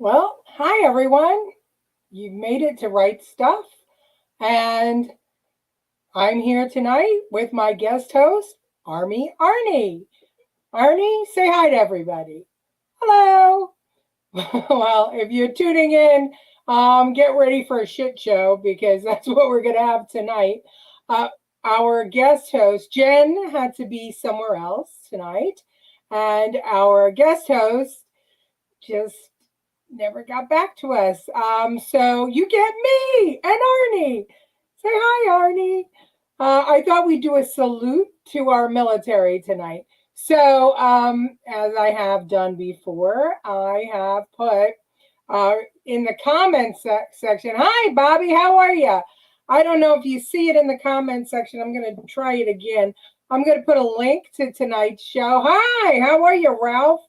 Well, hi everyone. You've made it to Right Stuff, and I'm here tonight with my guest host, Army Arnie. Arnie, say hi to everybody. Hello. Well, if you're tuning in, get ready for a shit show because that's what we're going to have tonight. Uh, our guest host, Jen, had to be somewhere else tonight, and our guest host just never got back to us. So you get me and Arnie. Say hi, Arnie. I thought we'd do a salute to our military tonight. So, as I have done before, I have put in the comments section, hi, Bobby, how are you? I don't know if you see it in the comment section. I'm going to try it again. I'm going to put a link to tonight's show. Hi, how are you, Ralph?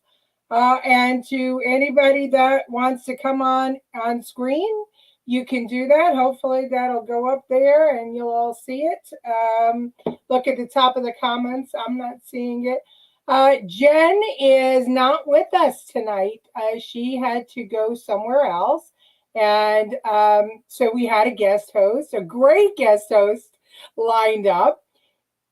And to anybody that wants to come on screen, you can do that. Hopefully that'll go up there and you'll all see it. Look at the top of the comments. I'm not seeing it. Jen is not with us tonight. She had to go somewhere else. And so we had a guest host, a great guest host lined up.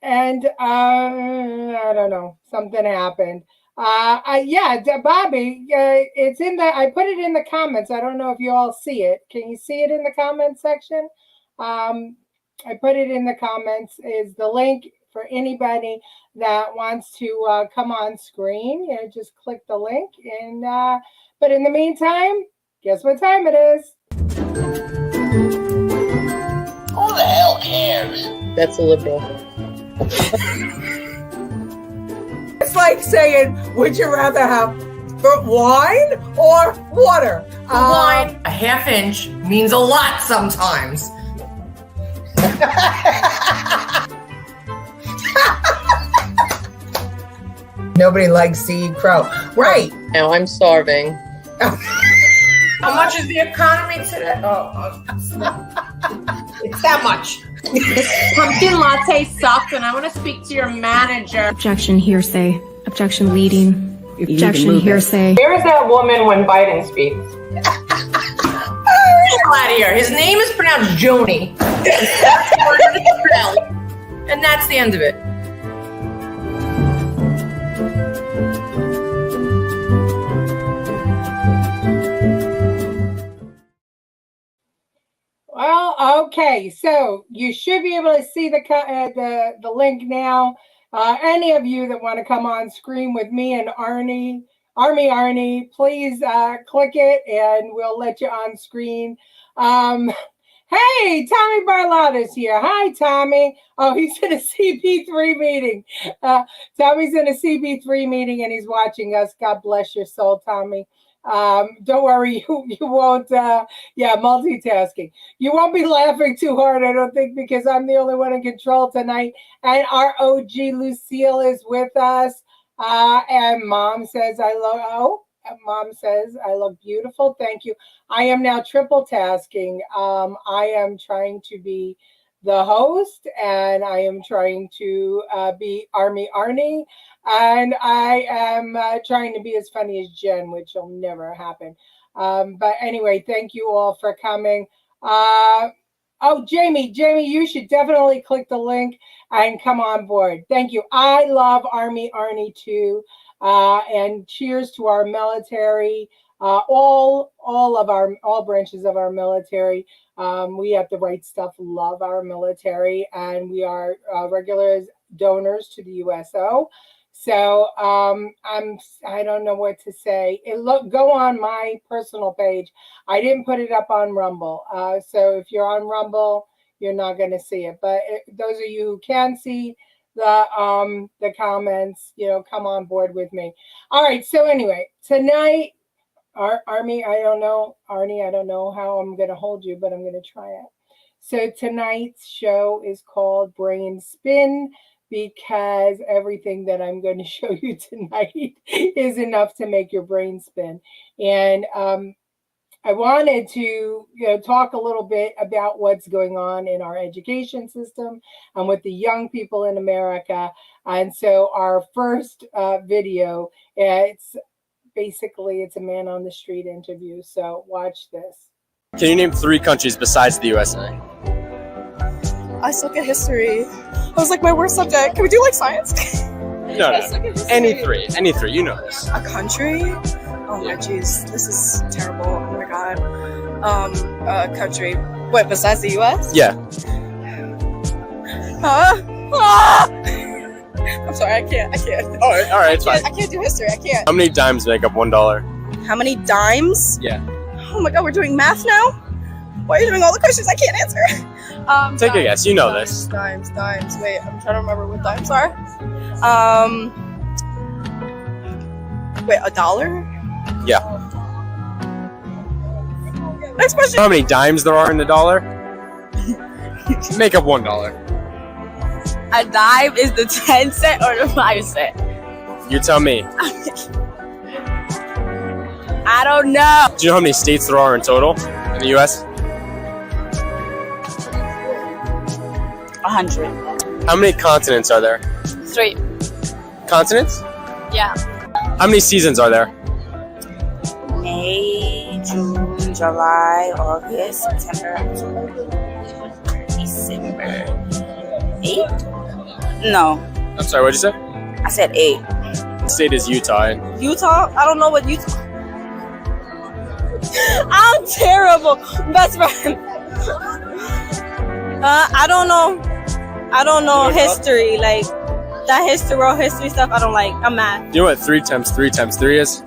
And I don't know, something happened. Bobby, it's in the. I put it in the comments. I don't know if you all see it. Can you see it in the comments section? I put it in the comments. Is the link for anybody that wants to come on screen? You know, just click the link. And but in the meantime, guess what time it is? Who the hell cares? That's a liberal. It's like saying, would you rather have wine or water? Wine, a half inch, means a lot sometimes. Nobody likes to eat crow. Right. Now I'm starving. How much is the economy today? It's that much. This pumpkin latte sucked, and I want to speak to your manager. Objection, hearsay. Objection, leading. Objection, hearsay. Where is that woman when Biden speaks? Get the hell out of here. His name is pronounced Joni. And that's the end of it. Well, okay, so you should be able to see the link now. Any of you that want to come on screen with me and Army Arnie, please click it and we'll let you on screen. Hey, Tommy Barlotta's here. Hi, Tommy. Oh, he's in a CP3 meeting. Tommy's in a CP3 meeting and he's watching us. God bless your soul, Tommy. Don't worry, you won't, multitasking. You won't be laughing too hard, I don't think, because I'm the only one in control tonight. And our OG Lucille is with us. And Mom says Mom says I look beautiful. Thank you. I am now triple tasking. I am trying to be the host and I am trying to be Army Arnie. And I am trying to be as funny as Jen, which will never happen. But anyway, thank you all for coming. Jamie, you should definitely click the link and come on board. Thank you. I love Army Arnie too. And cheers to our military, all branches of our military. We at The Right Stuff love our military, and we are regular donors to the USO. So I don't know what to say. Go on my personal page. I didn't put it up on Rumble. So if you're on Rumble, you're not going to see it. But those of you who can see the comments, come on board with me. All right. So anyway, tonight, Army, I don't know, Arnie, I don't know how I'm going to hold you, but I'm going to try it. So tonight's show is called Brain Spin, because everything that I'm going to show you tonight is enough to make your brain spin. And I wanted to talk a little bit about what's going on in our education system and with the young people in America. And so our first video, it's basically it's a man on the street interview. So watch this. Can you name 3 countries besides the USA? I suck at history. That was like my worst subject. Can we do like science? No. Any three. You know this. A country? Oh my jeez, this is terrible. Oh my god. A country. Wait, besides the U.S.? Yeah. I'm sorry, I can't. All right, it's fine. I can't do history. I can't. How many dimes make up $1? How many dimes? Yeah. Oh my god, we're doing math now? Why are you doing all the questions I can't answer? Take a guess. You know this. Dimes. Wait, I'm trying to remember what dimes are. Wait, $1? Yeah. Next question. How many dimes there are in the dollar? Make up $1. A dime is the 10 cent or the 5 cent? You tell me. I don't know. Do you know how many states there are in total in the U.S.? 100. How many continents are there? 3. Continents? Yeah. How many seasons are there? May, June, July, August, September, October, December. 8? No. I'm sorry, what'd you say? I said 8. The state is Utah. And Utah? I don't know what Utah. I'm terrible. Best friend. I don't know. I don't know history. Like that world history stuff. I don't like. I'm mad. you know what 3 times 3 times 3 is?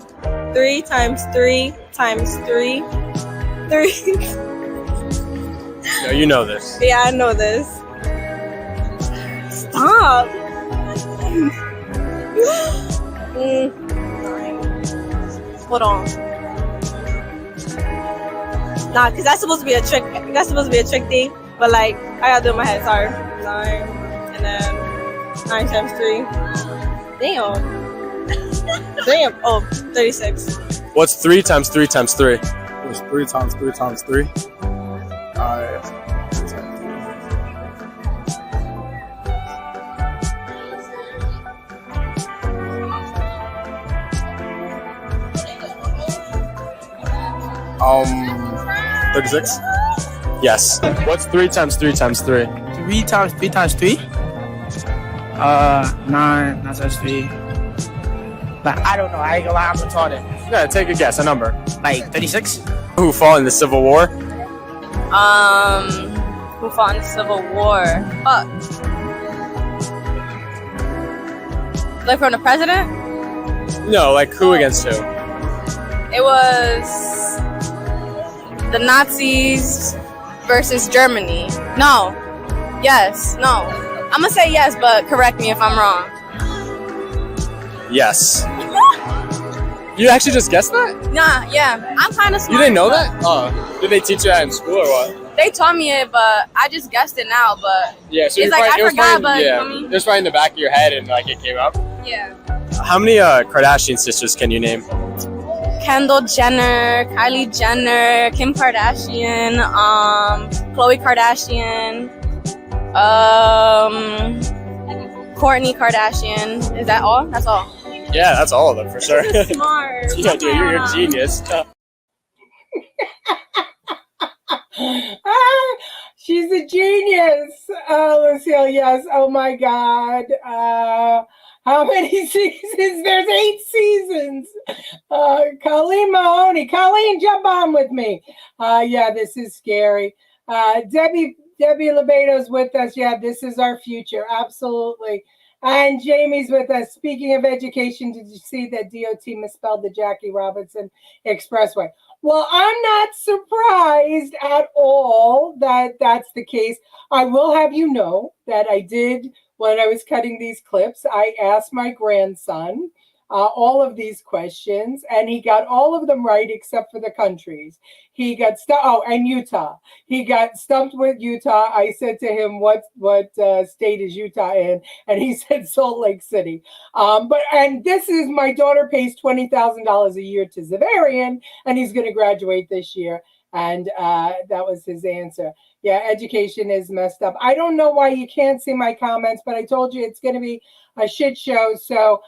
3 times 3 times 3. 3. No, you know this. Yeah, I know this. Stop. Hold on. Nah, because that's supposed to be a trick. That's supposed to be a trick thing. But like, I gotta do it in my head. Sorry. 9 and then 9 times 3. Damn. Oh, 36. What's 3 times 3 times 3? It was 3 times 3 times 3. 36? Yes. What's 3 times 3 times 3? 3 times 3 times 3? 9 times 3. But I don't know. I ain't gonna lie, I'm retarded. Yeah, take a guess, a number. Like 36? Who fought in the Civil War? Who fought in the Civil War? Fuck. Like from the president? No, like who against who? It was the Nazis versus Germany. No. Yes. No. I'm gonna say yes, but correct me if I'm wrong. Yes. You actually just guessed that? Nah, yeah. I'm kind of smart. You didn't know that? Oh. Did they teach you that in school or what? They taught me it, but I just guessed it now, but Yeah, so it's like I forgot, but yeah, I mean, it was right in the back of your head and like it came up. yeah. How many Kardashian sisters can you name? Kendall Jenner, Kylie Jenner, Kim Kardashian, Khloe Kardashian, Kourtney Kardashian. Is that all? That's all. Yeah, that's all of them for sure. Smart. Yeah, dude, you're a genius. She's a genius, Lucille. Yes. Oh my God. How many seasons? There's 8 seasons. Colleen Mahoney. Colleen, jump on with me. Yeah, this is scary. Debbie Lebedo's with us. Yeah, this is our future. Absolutely. And Jamie's with us. Speaking of education, did you see that DOT misspelled the Jackie Robinson Expressway? Well, I'm not surprised at all that that's the case. I will have you know that I did, when I was cutting these clips, I asked my grandson all of these questions, and he got all of them right except for the countries. He got and Utah. He got stumped with Utah. I said to him, "What state is Utah in?" And he said Salt Lake City. And this is, my daughter pays $20,000 a year to Zavarian, and he's going to graduate this year. And that was his answer. Yeah, education is messed up. I don't know why you can't see my comments, but I told you it's going to be a shit show. So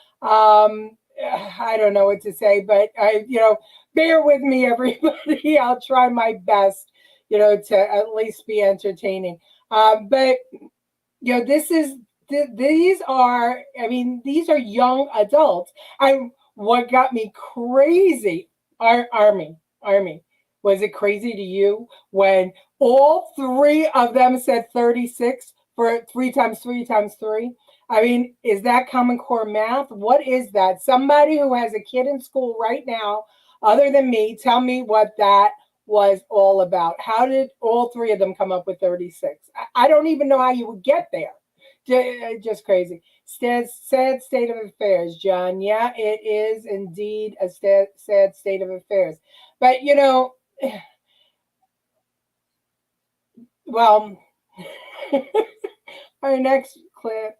I don't know what to say, but bear with me, everybody. I'll try my best, to at least be entertaining. But these are young adults. What got me crazy, Army, was it crazy to you when all three of them said 36 for 3 times 3 times 3? Is that Common Core math? What is that? Somebody who has a kid in school right now, other than me, tell me what that was all about. How did all three of them come up with 36? I don't even know how you would get there. Just crazy. Sad state of affairs, John. Yeah, it is indeed a sad state of affairs. But, well, our next clip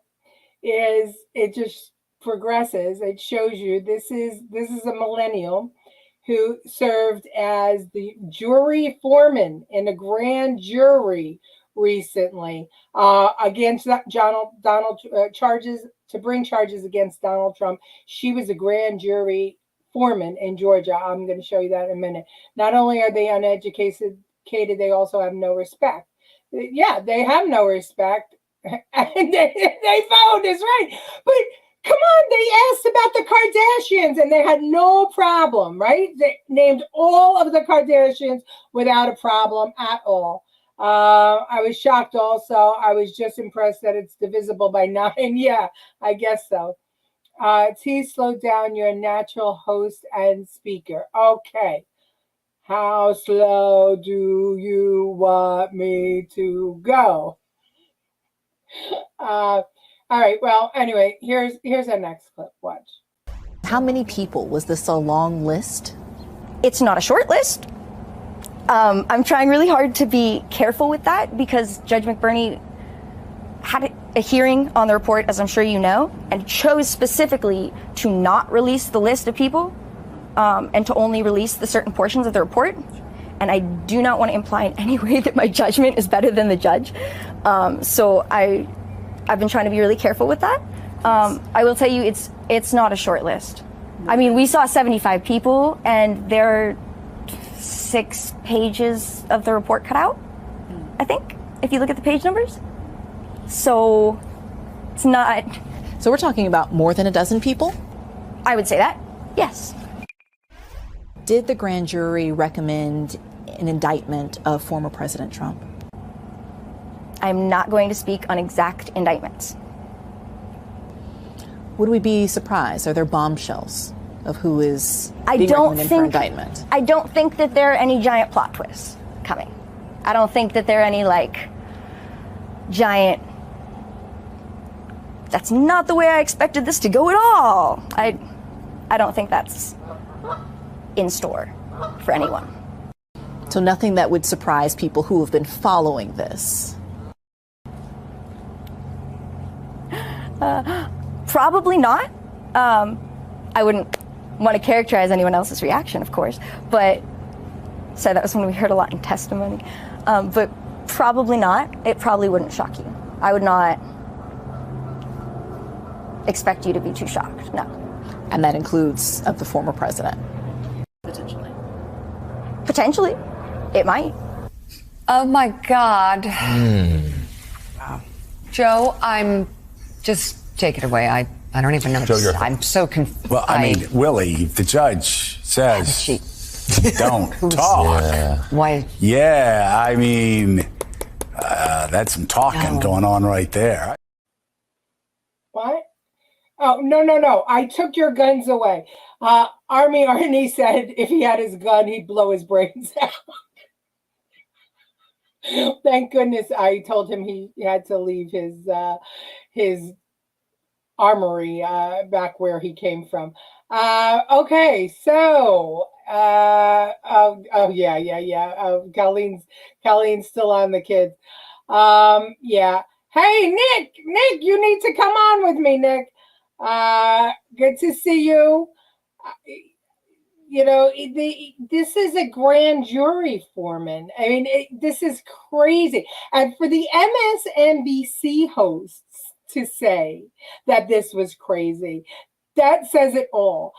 it just progresses. It shows you this is a millennial who served as the jury foreman in a grand jury recently against Donald charges to bring charges against Donald Trump. She was a grand jury foreman in Georgia. I'm going to show you that in a minute. Not only are they uneducated, they also have no respect. Yeah, they have no respect. And they found this right. But come on, they asked about the Kardashians and they had no problem, right? They named all of the Kardashians without a problem at all. I was shocked also. I was just impressed that it's divisible by 9. Yeah, I guess so. T, slow down. You're a natural host and speaker. Okay. How slow do you want me to go? All right. Well, anyway, here's our next clip. Watch. How many people? Was this a long list? It's not a short list. I'm trying really hard to be careful with that because Judge McBurney had a hearing on the report, as I'm sure you know, and chose specifically to not release the list of people and to only release the certain portions of the report. And I do not want to imply in any way that my judgment is better than the judge. So I've been trying to be really careful with that. I will tell you, it's not a short list. I mean, we saw 75 people, and there are 6 pages of the report cut out, I think, if you look at the page numbers. So it's not. So we're talking about more than a dozen people? I would say that, yes. Did the grand jury recommend an indictment of former President Trump? I'm not going to speak on exact indictments. Would we be surprised? Are there bombshells of who is being recommended for indictment? I don't think that there are any giant plot twists coming. I don't think that there are any giant. That's not the way I expected this to go at all. I don't think that's in store for anyone. So nothing that would surprise people who have been following this? Probably not. I wouldn't want to characterize anyone else's reaction, of course, but so that was when we heard a lot in testimony. But probably not. It probably wouldn't shock you. I would not expect you to be too shocked, no. And that includes of the former president? Potentially. It might. Oh my God. Wow. Joe, just take it away. I don't even know. Joe, I'm so confused. Well, Willie, if the judge says don't talk. Yeah. Why? Yeah, that's some talking going on right there. What? Oh, no. I took your guns away. Army Arnie said if he had his gun, he'd blow his brains out. Thank goodness I told him he had to leave his armory back where he came from. Okay, so yeah. Colleen's still on the kids. Yeah. Hey, Nick, you need to come on with me, Nick. Good to see you. This is a grand jury foreman. This is crazy. And for the MSNBC hosts to say that this was crazy, that says it all.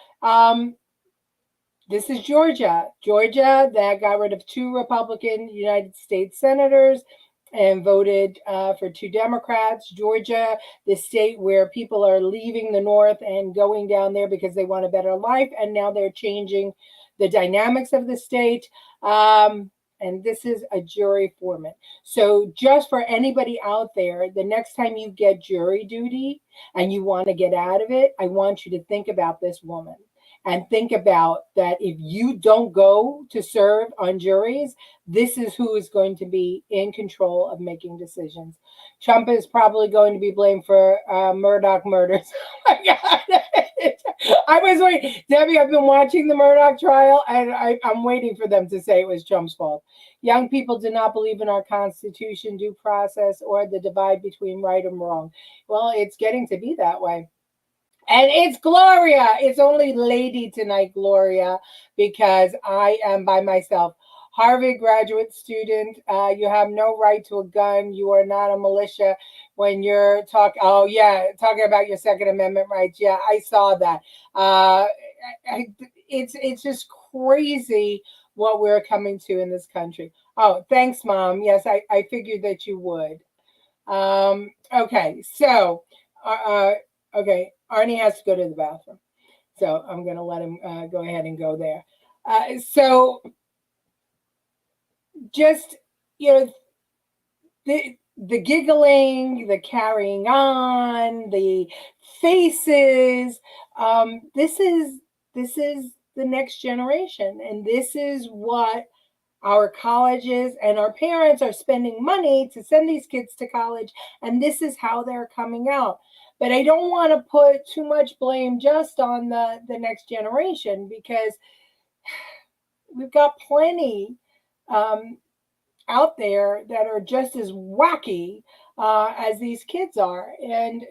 This is Georgia. Georgia that got rid of 2 Republican United States senators and voted for 2 Democrats. Georgia, the state where people are leaving the North and going down there because they want a better life, and now they're changing the dynamics of the state. And this is a jury foreman. So just for anybody out there, the next time you get jury duty and you want to get out of it, I want you to think about this woman. And think about that if you don't go to serve on juries, this is who is going to be in control of making decisions. Trump is probably going to be blamed for Murdoch murders. Oh my God. I was waiting. Debbie, I've been watching the Murdoch trial, and I'm waiting for them to say it was Trump's fault. Young people do not believe in our Constitution, due process, or the divide between right and wrong. Well, it's getting to be that way. And it's Gloria. It's only lady tonight, Gloria, because I am by myself. Harvard graduate student, you have no right to a gun. You are not a militia. When you're talking about your Second Amendment rights. Yeah, I saw that. It's just crazy what we're coming to in this country. Oh, thanks, Mom. Yes, I figured that you would. Okay, so, okay, Arnie has to go to the bathroom. So I'm going to let him go ahead and go there. So just, the giggling, the carrying on, the faces, this is the next generation. And this is what our colleges and our parents are spending money to send these kids to college. And this is how they're coming out. But I don't want to put too much blame just on the next generation, because we've got plenty out there that are just as wacky as these kids are. And,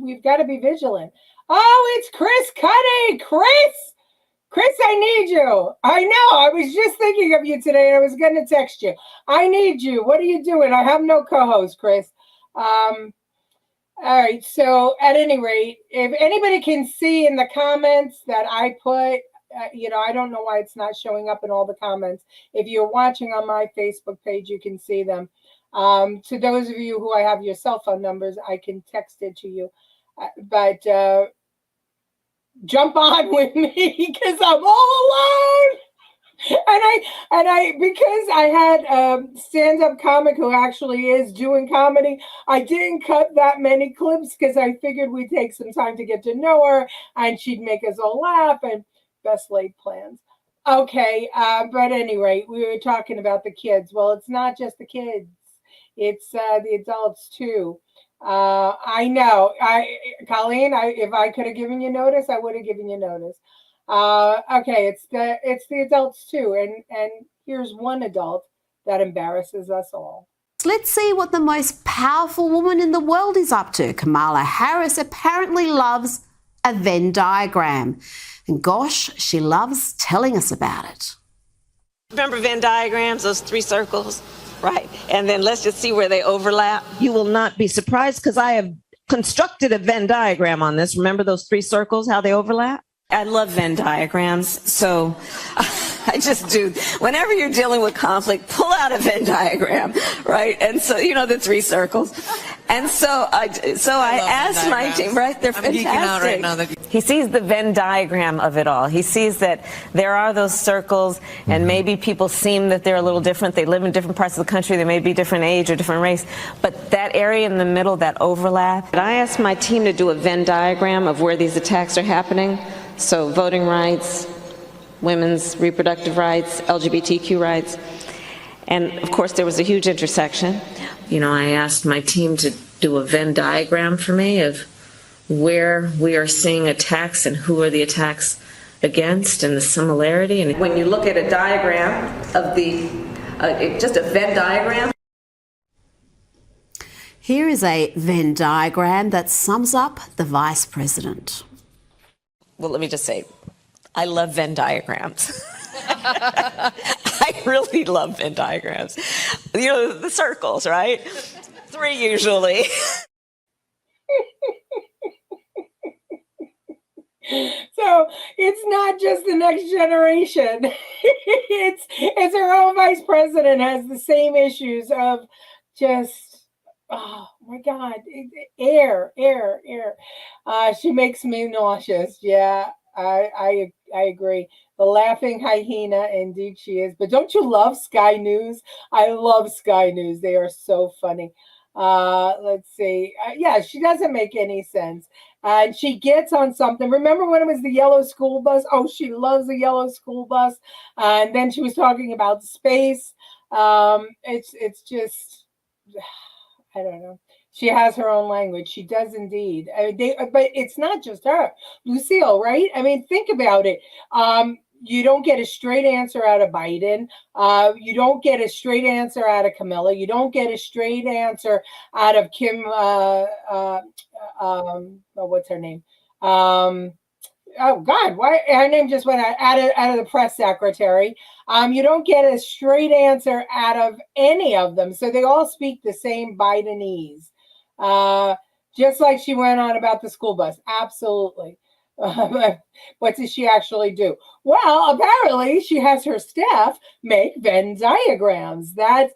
we've got to be vigilant. Oh, it's Chris Cuddy. Chris, I need you. I know. I was just thinking of you today. I was going to text you. I need you. What are you doing? I have no co-host, Chris. All right. So at any rate, if anybody can see in the comments that I put, I don't know why it's not showing up in all the comments. If you're watching on my Facebook page, you can see them. To those of you who I have your cell phone numbers, I can text it to you. But jump on with me, because I'm all alone. And I because I had a stand-up comic who actually is doing comedy, I didn't cut that many clips because I figured we'd take some time to get to know her and she'd make us all laugh, and best laid plans. Okay, but anyway, we were talking about the kids. Well, it's not just the kids. It's the adults too. I know. Colleen, if I could have given you notice, I would have given you notice. Okay, it's the adults too, and here's one adult that embarrasses us all. Let's see what the most powerful woman in the world is up to. Kamala Harris apparently loves a Venn diagram, and gosh, she loves telling us about it. Remember Venn diagrams, those 3 circles, right? And then let's just see where they overlap. You will not be surprised, because I have constructed a Venn diagram on this. Remember those 3 circles, how they overlap? I love Venn diagrams, so I just do. Whenever you're dealing with conflict, pull out a Venn diagram, right? And so, the 3 circles. And so I asked my team, right? They're fantastic. I'm geeking out right now. He sees the Venn diagram of it all. He sees that there are those circles, and maybe people seem that they're a little different. They live in different parts of the country. They may be different age or different race. But that area in the middle, that overlap. I asked my team to do a Venn diagram of where these attacks are happening. So voting rights, women's reproductive rights, LGBTQ rights. And of course, there was a huge intersection. I asked my team to do a Venn diagram for me of where we are seeing attacks and who are the attacks against, and the similarity. And when you look at a diagram of just a Venn diagram. Here is a Venn diagram that sums up the vice president. Well, let me just say, I love Venn diagrams. I really love Venn diagrams. The circles, right? 3 usually. So it's not just the next generation. It's our own vice president has the same issues of just, oh my God, air. She makes me nauseous. Yeah, I agree. The laughing hyena, indeed she is. But don't you love Sky News? I love Sky News. They are so funny. Let's see. Yeah, she doesn't make any sense. And she gets on something. Remember when it was the yellow school bus? Oh, she loves the yellow school bus. And then she was talking about space. It's just, I don't know. She has her own language. She does indeed. But it's not just her, Lucille, right? I mean, think about it. You don't get a straight answer out of Biden. You don't get a straight answer out of Camilla. You don't get a straight answer out of Kim. What's her name? Oh God, why her name just went out of the press secretary. You don't get a straight answer out of any of them. So they all speak the same Bidenese. Just like she went on about the school bus. Absolutely. What does she actually do? Well, apparently she has her staff make Venn diagrams. That's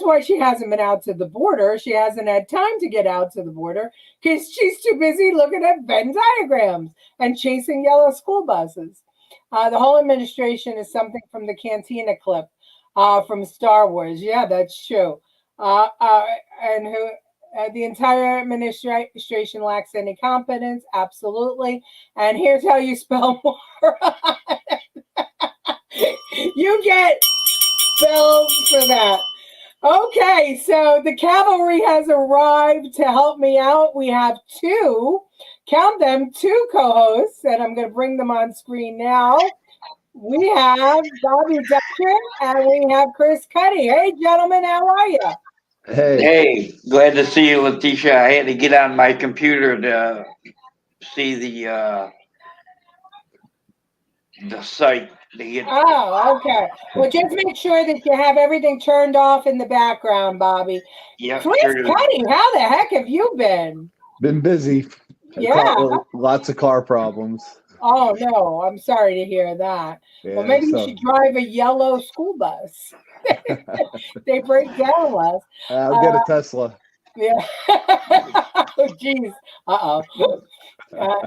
why she hasn't been out to the border. She hasn't had time to get out to the border because she's too busy looking at Venn diagrams and chasing yellow school buses. The whole administration is something from the Cantina clip from Star Wars. Yeah, that's true. And who? The entire administration lacks any competence. Absolutely. And here's how you spell moron. You get spelled for that. Okay, so the cavalry has arrived to help me out. We have two co-hosts, and I'm going to bring them on screen now. We have Bobby Dutcher and we have Chris Cuddy. Hey, gentlemen, how are you? Hey, glad to see you, Leticia. I had to get on my computer to see the site to get. Oh, okay. Well, just make sure that you have everything turned off in the background, Bobby. Yeah, Chris sure. Cuddy, how the heck have you been? Been busy. Yeah. Lots of car problems. Oh no, I'm sorry to hear that. Yeah, Well, maybe you should drive a yellow school bus. They break down less. I'll get a Tesla. Yeah. Oh, geez.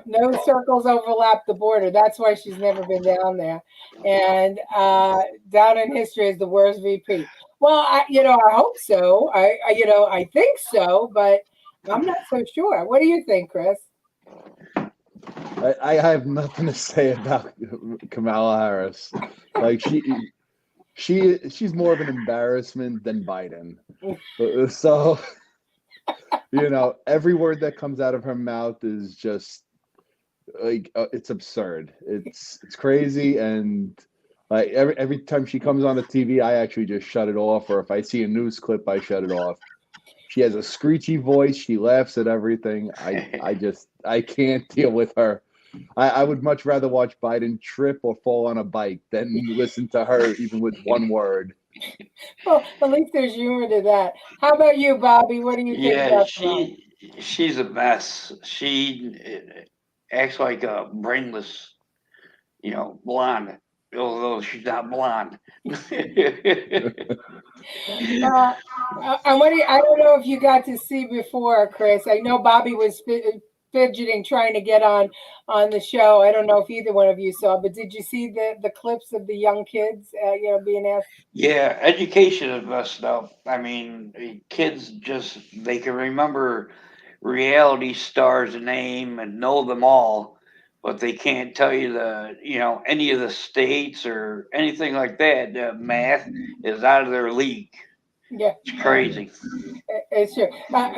No circles overlap the border. That's why she's never been down there. And down in history is the worst VP. Well, I hope so. I think so, but I'm not so sure. What do you think, Chris? I have nothing to say about Kamala Harris. Like she's more of an embarrassment than Biden. So every word that comes out of her mouth is just like it's absurd. It's crazy, and like every time she comes on the TV, I actually just shut it off. Or if I see a news clip, I shut it off. She has a screechy voice. She laughs at everything. I can't deal with her. I would much rather watch Biden trip or fall on a bike than listen to her even with one word. Well, at least there's humor to that. How about you, Bobby? What do you think about she's a mess. She acts like a brainless, blonde, although she's not blonde. I don't know if you got to see before, Chris. I know Bobby was fidgeting trying to get on the show. I don't know if either one of you saw, but did you see the clips of the young kids being asked? Yeah, education is messed up. I mean, kids they can remember reality stars' name and know them all, but they can't tell you any of the states or anything like that. The math is out of their league. Yeah, it's crazy. It's true.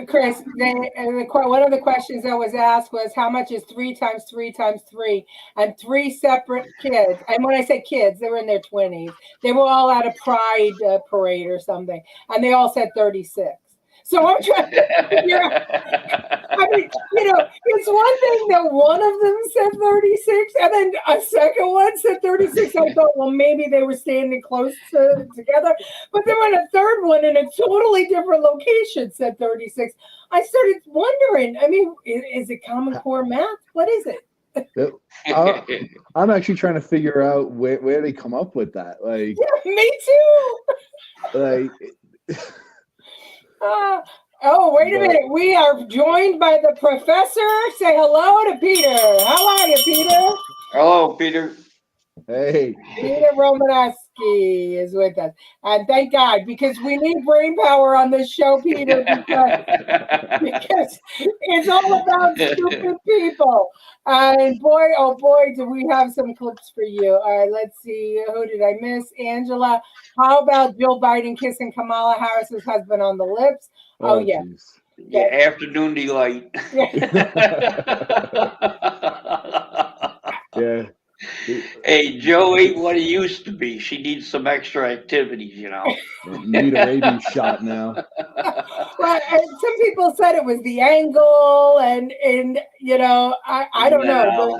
Chris, one of the questions that was asked was how much is 3 times 3 times 3? And 3 separate kids. And when I say kids, they were in their 20s. They were all at a pride parade or something. And they all said 36. So I'm trying to figure out. I mean, it's one thing that one of them said 36, and then a second one said 36. I thought, well, maybe they were standing close together. But then when a third one in a totally different location said 36, I started wondering. I mean, is it Common Core math? What is it? I'm actually trying to figure out where they come up with that. Like, Yeah, me too. like. Oh, wait a minute. We are joined by the professor. Say hello to Peter. How are you, Peter? Hello, Peter. Hey. Peter Romanowski is with us. And thank God, because we need brain power on this show, Peter, because it's all about stupid people. And boy, oh boy, do we have some clips for you. All right, let's see. Who did I miss? Angela. How about Joe Biden kissing Kamala Harris's husband on the lips? Oh yeah. Geez. Yeah, afternoon delight. Yeah. Hey, Joe ain't what he used to be. She needs some extra activities, you know. Need a rabies shot now. Well, some people said it was the angle, and you know, I don't know.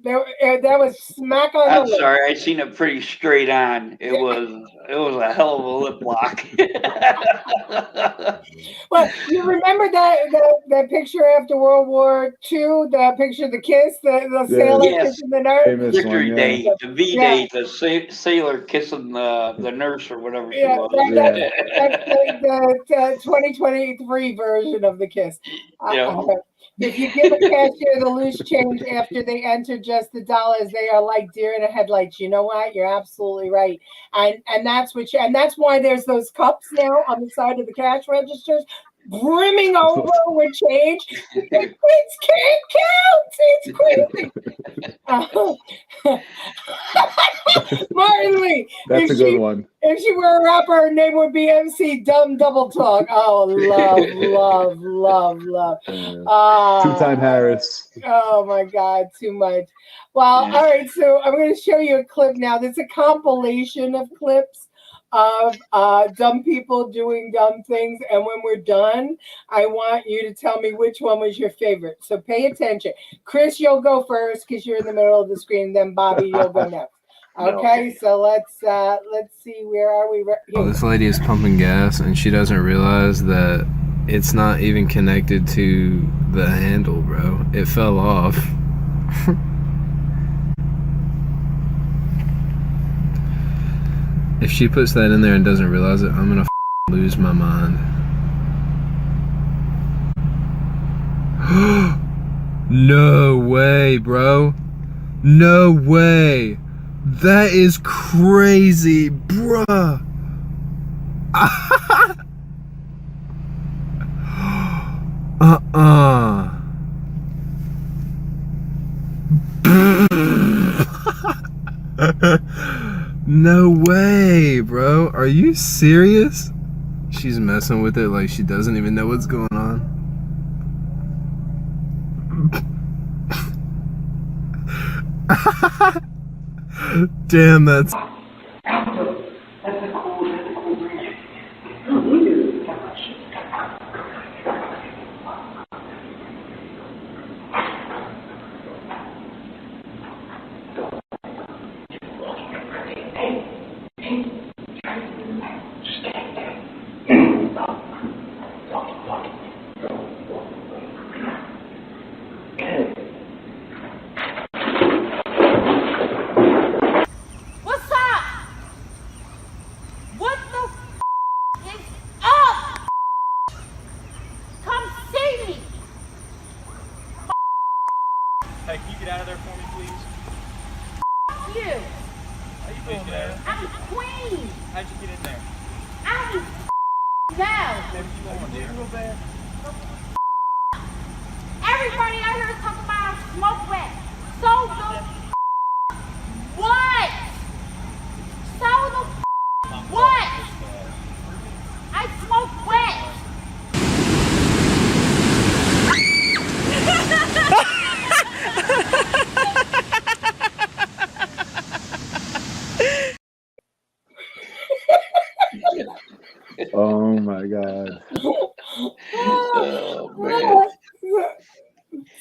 That was smack on the I'm lip. sorry, I seen it pretty straight on. It was a hell of a lip lock. Well, you remember that picture after World War II, the picture of the kiss, the sailor kissing the nurse? Victory Day, the V-Day, the sailor kissing the nurse or whatever she was. That's the 2023 version of the kiss. If you give a cashier the loose change after they enter just the dollars, they are like deer in the headlights. You know what? You're absolutely right, and that's why there's those cups now on the side of the cash registers, brimming over with change. Kids can't count. It's crazy. Martin Lee. That's a good one. If she were a rapper, her name would be MC Dumb Double Talk. Oh, love. Two-time Harris. Oh my God, too much. Well, all right. So I'm going to show you a clip now. There's a compilation of clips of dumb people doing dumb things, and when we're done, I want you to tell me which one was your favorite. So pay attention. Chris, you'll go first because you're in the middle of the screen. Then Bobby, you'll go next. Okay, so let's see, where are we? Well, this lady is pumping gas and she doesn't realize that it's not even connected to the handle, bro. It fell off. If she puts that in there and doesn't realize it, I'm gonna lose my mind. No way, bro. No way. That is crazy, bruh. No way, bro. Are you serious? She's messing with it like she doesn't even know what's going on. Damn, that's... What's up? What the is up? Come see me. Hey, can you get out of there for me, please? You. How you doing, man? I'm a queen. How'd you get in there? I don't know. What do you want, dude? Real bad. Everybody out here is talking about I smoke wet. So the what? So the what? I smoke wet. Oh my God. Oh, man.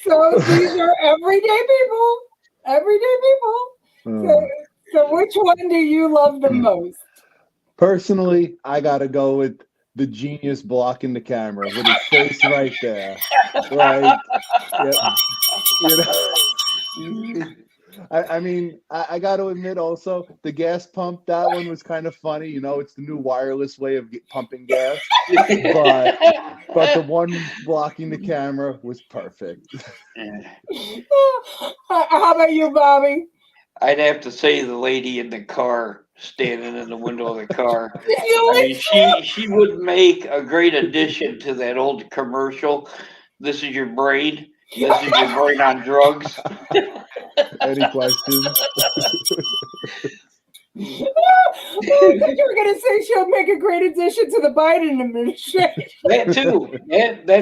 So these are everyday people. So which one do you love the most? Personally, I gotta go with the genius blocking the camera with his face right there. Like, yeah, you know, I mean, I got to admit also, the gas pump, that one was kind of funny. You know, it's the new wireless way of pumping gas. But the one blocking the camera was perfect. How about you, Bobby? I'd have to say the lady in the car, standing in the window of the car. I mean, she would make a great addition to that old commercial. This is your brain. This is your brain on drugs. Any questions? I thought you were going to say she'll make a great addition to the Biden administration. That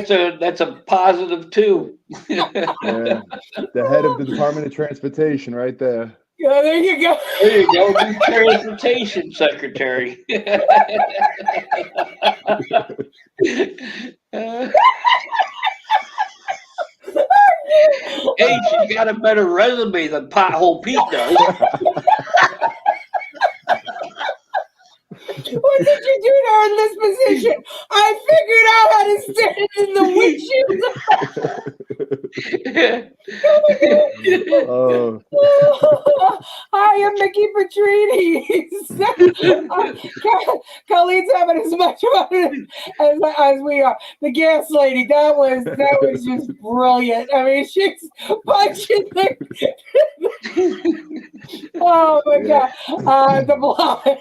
too. That's a positive too. Yeah, the head of the Department of Transportation, right there. Yeah, there you go. There you go, new transportation secretary. Hey, she's got a better resume than Pothole Pete does. What did you do to her in this position? I figured out how to stand in the windshield. Hi, I'm Mickey Petrini. Colleen's having as much fun as we are. The gas lady, that was just brilliant. I mean, she's punching the oh my god, the blonde.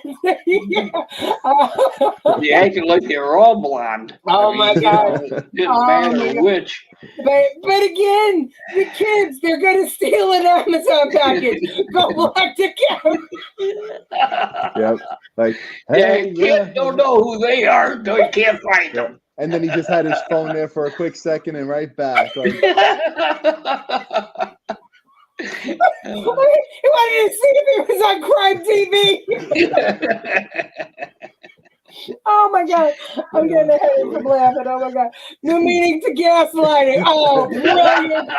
You acting like they were all blonde. Oh my god, didn't matter which. But again, the kids, they're gonna steal an Amazon package. Go back to camera. Yep. Like, hey, kids don't know who they are until you can't find them. And then he just had his phone there for a quick second and right back. Like, He wanted to see if it was on Crime TV. Oh my god, I'm getting a headache from laughing. Oh my god, new meaning to gaslighting. Oh, brilliant.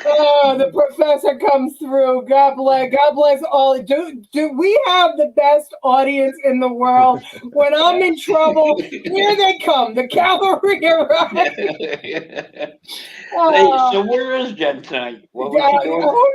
Oh, the professor comes through. God bless all. Do we have the best audience in the world? When I'm in trouble, here they come. The cavalry arrive. Hey, so where is Jen tonight? What was she doing? Who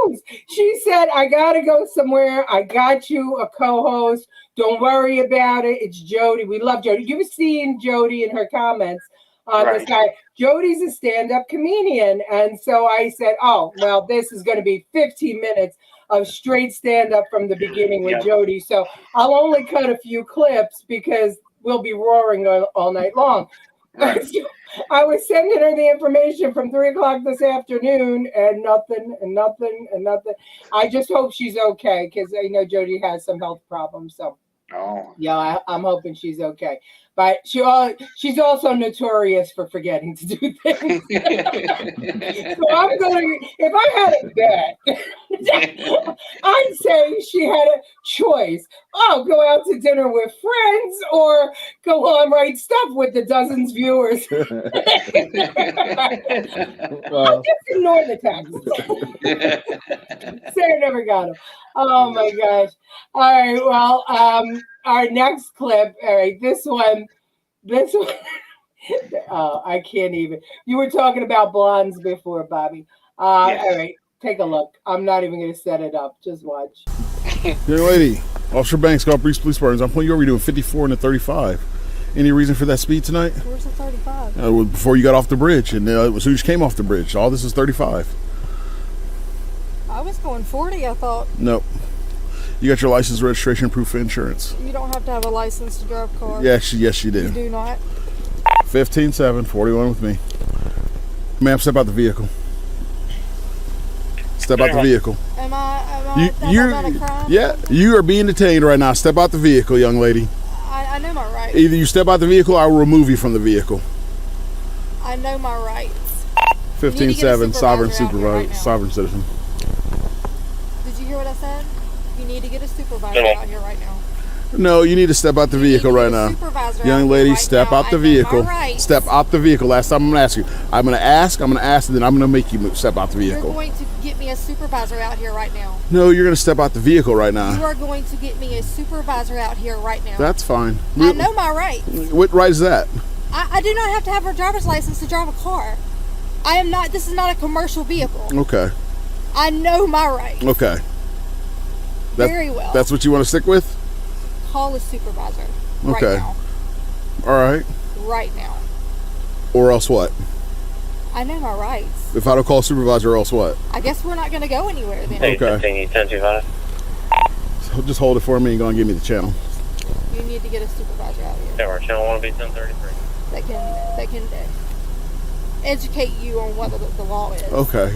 knows? She said, I gotta go somewhere. I got you a co-host. Don't worry about it. It's Jodi. We love Jodi. You've seen Jodi in her comments on this guy. Jodi's a stand-up comedian. And so I said, oh, well, this is going to be 15 minutes of straight stand-up from the beginning with Jodi. So I'll only cut a few clips because we'll be roaring all night long. Right. So I was sending her the information from 3 o'clock this afternoon and nothing. I just hope she's okay because I know Jodi has some health problems. So yeah, I'm hoping she's okay. But she's also notorious for forgetting to do things. So I'm going to, if I had a bet, I'd say she had a choice. Oh, go out to dinner with friends or go on Right Stuff with the dozens viewers. I'll just ignore the text. Sarah never got him. Oh my gosh. All right, well, our next clip, all right, this one, oh, I can't even. You were talking about blondes before, Bobby. All right, take a look. I'm not even going to set it up. Just watch. Young lady, Officer Banks, Golf Breeze Police Department. I'm pulling you over. You're doing 54 and a 35. Any reason for that speed tonight? Where's the 35? Before you got off the bridge, and as soon as you came off the bridge, all this is 35. I was going 40, I thought. Nope. You got your license, registration, proof of insurance. You don't have to have a license to drive a car. Yes, you do. You do not. 15-7, 41 with me. Ma'am, step out the vehicle. Step out the vehicle. Am I a crime? Yeah, you are being detained right now. Step out the vehicle, young lady. I know my rights. Either you step out the vehicle or I will remove you from the vehical. I know my rights. 15-7, sovereign supervisor, sovereign citizen. Did you hear what I said? You need to get a supervisor out here right now. No, you need to step out the vehicle right now. Young lady, step out the vehicle. Step out the vehicle. Last time I'm going to ask you. I'm going to ask, and then I'm going to make you step out the vehicle. You're going to get me a supervisor out here right now. No, you're going to step out the vehicle right now. You are going to get me a supervisor out here right now. That's fine. I know my rights. What right is that? I do not have to have a driver's license to drive a car. I am not. This is not a commercial vehicle. Okay. I know my rights. Okay. Very well. That's what you want to stick with? Call a supervisor. Okay. Right now. All right. Right now. Or else what? I know my rights. If I don't call a supervisor, or else what? I guess we're not going to go anywhere then. Okay. So just hold it for me and go and give me the channel. You need to get a supervisor out here. Yeah, our channel 1 will be 1033. That can educate you on what the law is. Okay.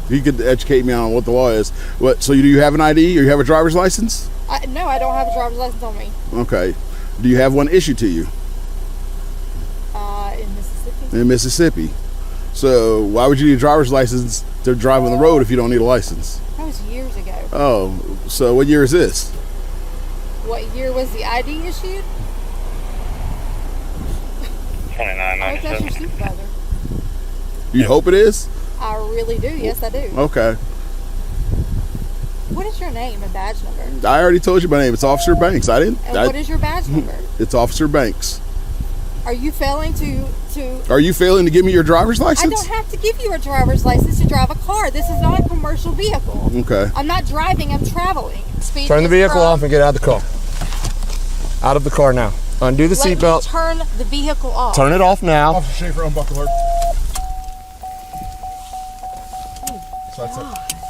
He could educate me on what the law is. What? So do you have an ID or you have a driver's license? No, I don't have a driver's license on me. Okay. Do you have one issued to you? In Mississippi. In Mississippi. So why would you need a driver's license to drive on the road if you don't need a license? That was years ago. Oh, so what year is this? What year was the ID issued? 29. I hope that's your supervisor. You hope it is? I really do. Yes, I do. Okay. What is your name and badge number? I already told you my name. It's Officer Banks. And what is your badge number? It's Officer Banks. Are you failing to? Are you failing to give me your driver's license? I don't have to give you a driver's license to drive a car. This is not a commercial vehicle. Okay. I'm not driving. I'm traveling. Turn the vehicle off and get out of the car. Out of the car now. Undo the seatbelt. Turn the vehicle off. Turn it off now. Officer Schaefer, unbuckle her.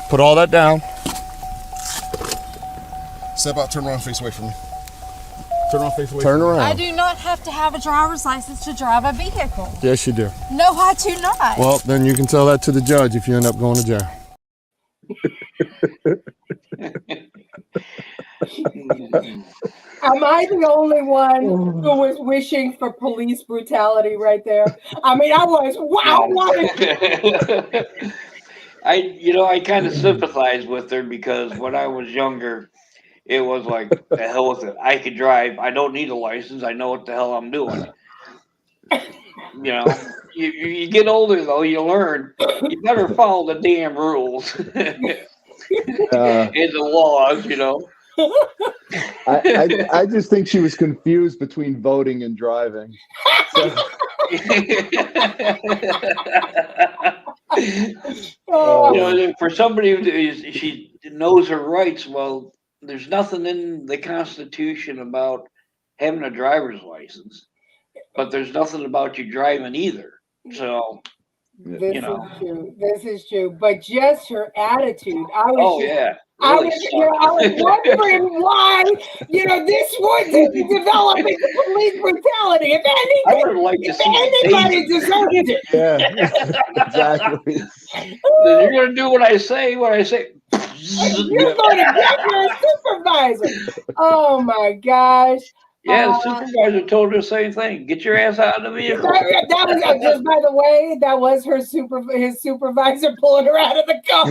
Put all that down. Step out, turn around, face away from me. Turn around, face away Turn from me. around. I do not have to have a driver's license to drive a vehicle. Yes, you do. No, I do not. Well, then you can tell that to the judge if you end up going to jail. Am I the only one who was wishing for police brutality right there? I mean, I was. Wow. I kind of sympathize with her because when I was younger, it was like, the hell with it. I could drive. I don't need a license. I know what the hell I'm doing. You get older though, you learn. You better follow the damn rules and the laws. I just think she was confused between voting and driving. For somebody who she knows her rights, well, there's nothing in the Constitution about having a driver's license, but there's nothing about you driving either. So, this is true. This is true. But just her attitude, I was wondering why, this wasn't developing police brutality. If anybody deserved it. Yeah, exactly. You're going to do what I say. You're going to get your supervisor. Oh my gosh. Yeah, the supervisor told her the same thing. Get your ass out of the vehicle. That was just, by the way, that was his supervisor pulling her out of the car.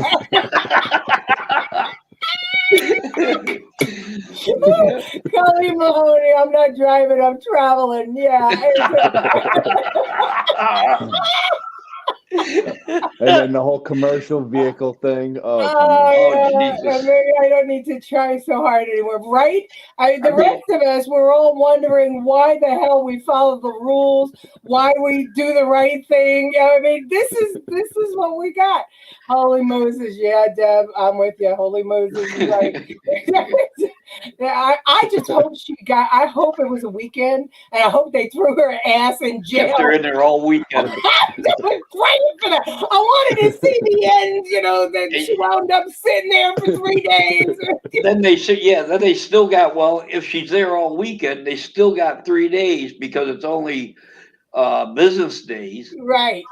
Colleen Mahoney, I'm not driving, I'm traveling. Yeah. And then the whole commercial vehicle thing. Maybe I don't need to try so hard anymore, right? The rest of us, we're all wondering why the hell we follow the rules, why we do the right thing. I mean, this is what we got. Holy Moses, yeah, Deb, I'm with you. Holy Moses is right. I just hope I hope it was a weekend, and I hope they threw her ass in jail. Kept her in there all weekend. For that. I wanted to see the end, that she wound up sitting there for 3 days. Then they still got, if she's there all weekend, they still got 3 days because it's only business days. Right.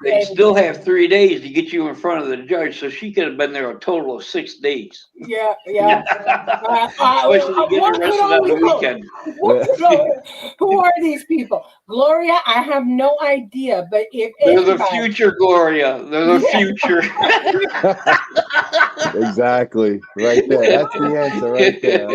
They still have 3 days to get you in front of the judge, so she could have been there a total of 6 days. Yeah. Especially to get arrested on the weekend. Who are these people? Gloria, I have no idea, but if they're the future, Gloria. They're the future. Exactly. Right there. That's the answer right there.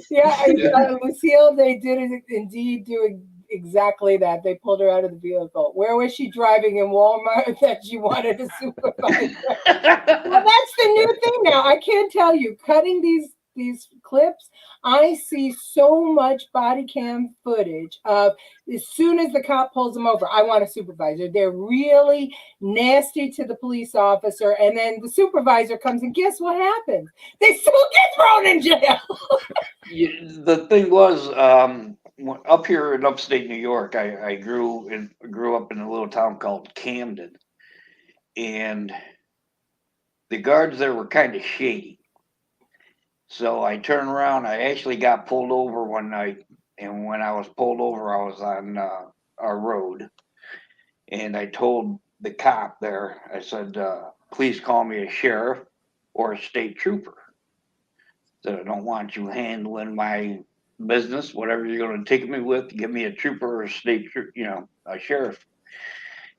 Yeah, Lucille, they did indeed do exactly that. They pulled her out of the vehicle. Where was she driving in Walmart that she wanted a supervisor? Well, that's the new thing now. I can't tell you. Cutting these these clips, I see so much body cam footage of as soon as the cop pulls them over, I want a supervisor. They're really nasty to the police officer, and then the supervisor comes and guess what happens? They still get thrown in jail. The thing was, up here in upstate New York, I grew up in a little town called Camden, and the guards there were kind of shady. So I turned around. I actually got pulled over one night, and when I was pulled over, I was on our road, and I told the cop there, I said, "Please call me a sheriff or a state trooper. That I don't want you handling my business. Whatever you're going to ticket me with, give me a trooper or a state, a sheriff."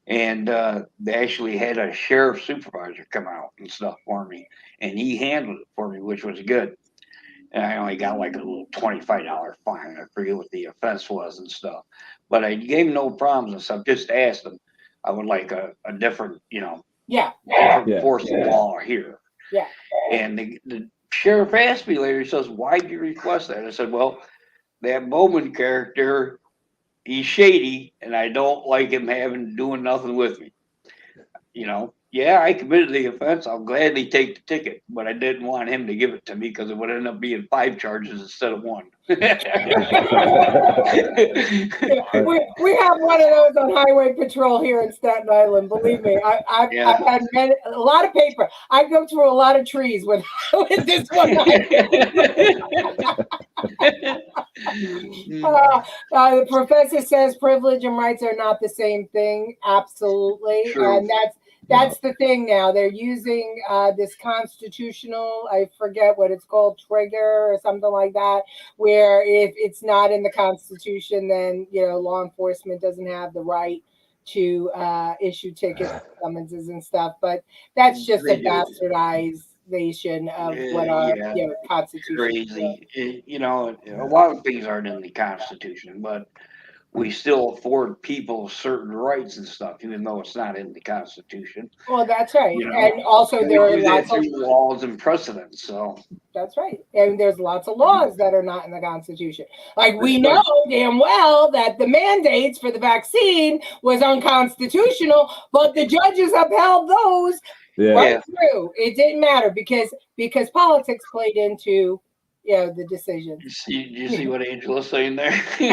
And they actually had a sheriff supervisor come out and stuff for me, and he handled it for me, which was good. And I only got like a little $25 fine. I forget what the offense was and stuff, but I gave him no problems and stuff. Just asked him, I would like a different, different force of law here. Yeah. And the sheriff asked me later, he says, "Why'd you request that?" I said, "Well, that Bowman character, he's shady, and I don't like him doing nothing with me. Yeah, I committed the offense. I'll gladly take the ticket, but I didn't want him to give it to me because it would end up being 5 charges instead of 1. We have one of those on highway patrol here in Staten Island. Believe me, I've had a lot of paper. I go through a lot of trees with this one. The professor says privilege and rights are not the same thing. Absolutely. True. And that's the thing now. They're using this constitutional, I forget what it's called, trigger or something like that, where if it's not in the Constitution, then law enforcement doesn't have the right to issue tickets, summonses, and stuff. But that's just a bastardization of what our Constitution crazy. A lot of things aren't in the Constitution, but we still afford people certain rights and stuff, even though it's not in the Constitution. Well, that's right. And also there are lots of laws and precedents. So that's right. And there's lots of laws that are not in the Constitution. Like we know damn well that the mandates for the vaccine was unconstitutional, but the judges upheld those right through. It didn't matter because politics played into the decision. You see what Angela's saying there? There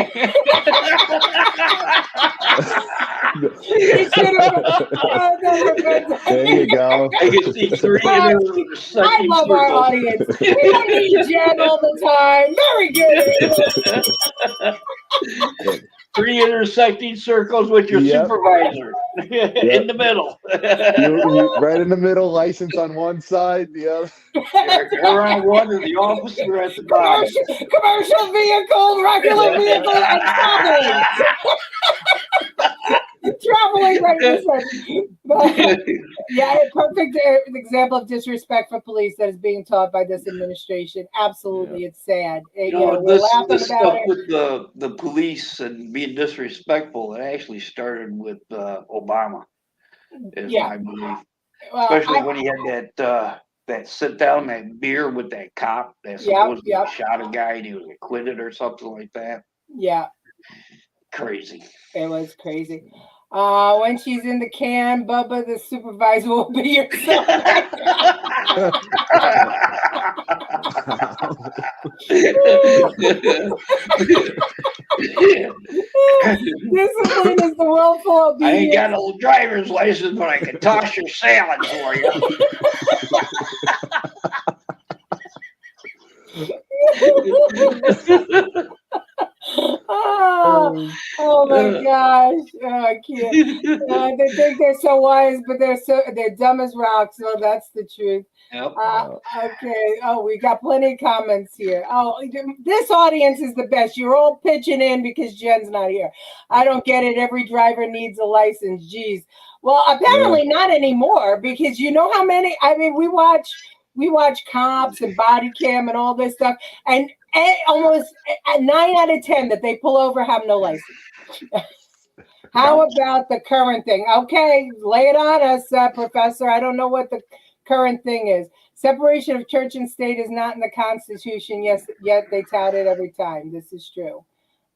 you go. I can see 3 I love our audience. We don't need Jen all the time. Very good. 3 intersecting circles with your supervisor in the middle. You right in the middle, license on one side, the other. You're on one and the officer at the bottom. Commercial vehicle, regular vehicle, and traveling. Traveling right in a perfect example of disrespect for police that is being taught by this administration. Absolutely, it's sad. This stuff with the police and being disrespectful, it actually started with Obama, is my belief. Well, especially when he had that sit down, that beer with that cop that supposedly shot a guy and he was acquitted or something like that. Yeah. Crazy. It was crazy. When she's in the can, Bubba, the supervisor will be your son. Discipline is the willful obedience. I ain't got a driver's license, but I can toss your salad for you. Oh my gosh. I can't. They think they're so wise, but they're dumb as rocks. So that's the truth. Yep. Okay. Oh, we got plenty of comments here. Oh, this audience is the best. You're all pitching in because Jen's not here. I don't get it. Every driver needs a license. Jeez. Well, apparently not anymore, because you know how many, we watch cops and body cam and all this stuff, and almost 9 out of 10 that they pull over have no license. How about the current thing? Okay, lay it on us, Professor. I don't know what the current thing is. Separation of church and state is not in the Constitution. Yes, yet they tout it every time. This is true.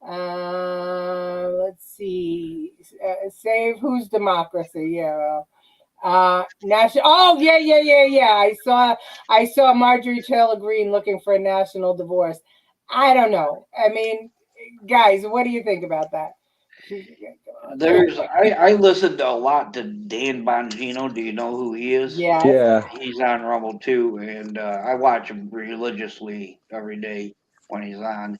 Let's see. Save whose democracy? Yeah. National. Oh, yeah. I saw Marjorie Taylor Greene looking for a national divorce. I don't know. I mean, guys, what do you think about that? I listened to a lot to Dan Bongino. Do you know who he is? Yeah. He's on Rumble too, and I watch him religiously every day when he's on.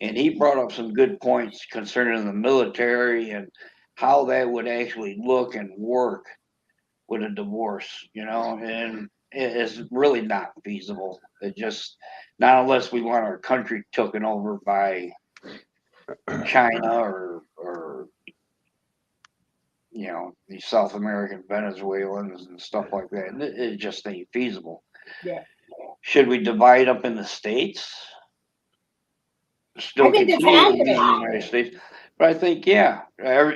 And he brought up some good points concerning the military and how that would actually look and work with a divorce, and it's really not feasible. It just, not unless we want our country taken over by China or these South American Venezuelans and stuff like that. And it just ain't feasible. Yeah. Should we divide up in the states? Still I think it's continue to be the happening. United States. But I think, yeah,